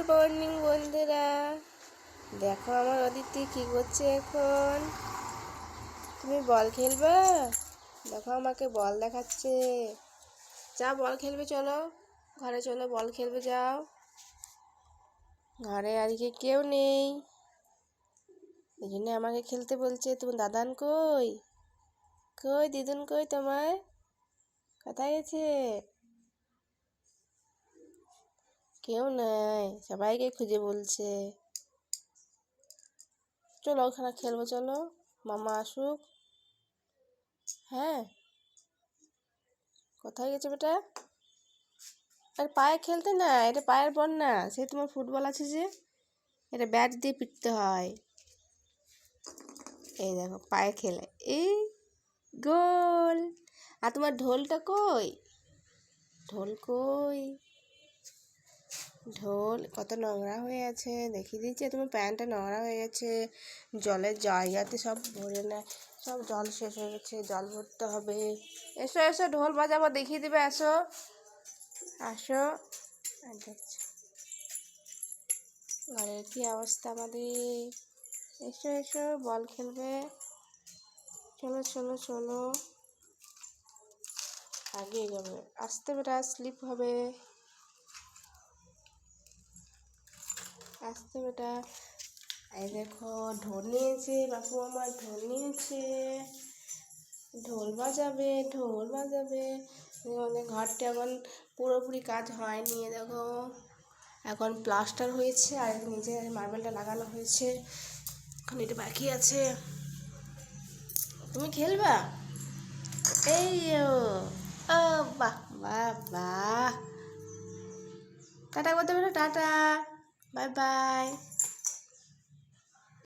Morning বন্ধুরা, দেখো আমার অদিতি কি করছে এখন। তুমি বল খেলবে? দেখো আমাকে বল দেখাচ্ছে। যা বল খেলবে, চলো ঘরে চলো, বল খেলবে যাও। ঘরে আজকে কেউ নেই, এই জন্য আমাকে খেলতে বলছে। তুমি দাদান কই? কই দিদুন কই তোমার? কোথায় গেছে? কেউ নাই, সবাইকে খুঁজে বলছে। চলো ওখানে খেলবো, চলো মামা আসুক। হ্যাঁ, কোথায় গেছে বেটা? আর পায়ে খেলতে না, এটা পায়ের বল না, সে তোমার ফুটবল আছে যে, এটা ব্যাট দিয়ে পিটতে হয়। এই দেখো পায়ে খেলে, এই গোল। আর তোমার ঢোলটা কই? ঢোল কই? ঢোল কত নোংরা হয়ে আছে, দেখিয়ে দিচ্ছে। তোমার প্যান্টটা নোংরা হয়ে গেছে, জলের জায়গাতে সব ভরে নেয়, সব জল শেষ হয়ে গেছে, জল ভরতে হবে। এসো এসো, ঢোল বাজাবো, দেখিয়ে দিবে, আসো আসো। আর দেখছো ঘরের কি অবস্থা আমাদের। এসো এসো, বল খেলবে, চলো চলো চলো। আগে এগোবে, আসতে বেটা, স্লিপ হবে, আসতে বেটা। এই দেখো ঢোল নিয়েছে বাপু, আমার ঢোল নিয়েছে, ঢোল বাজাবে ঢোল বাজাবে। আমাদের ঘরটা এখন পুরোপুরি কাজ হয়নি, দেখো এখন প্লাস্টার হয়েছে আর নিচে মার্বেলটা লাগানো হয়েছে, এখন এটা বাকি আছে। তুমি খেলবা? এই ও ও, বাহ বাহ বাহ। টাটা করতে পারো, টাটা, বাই বাই।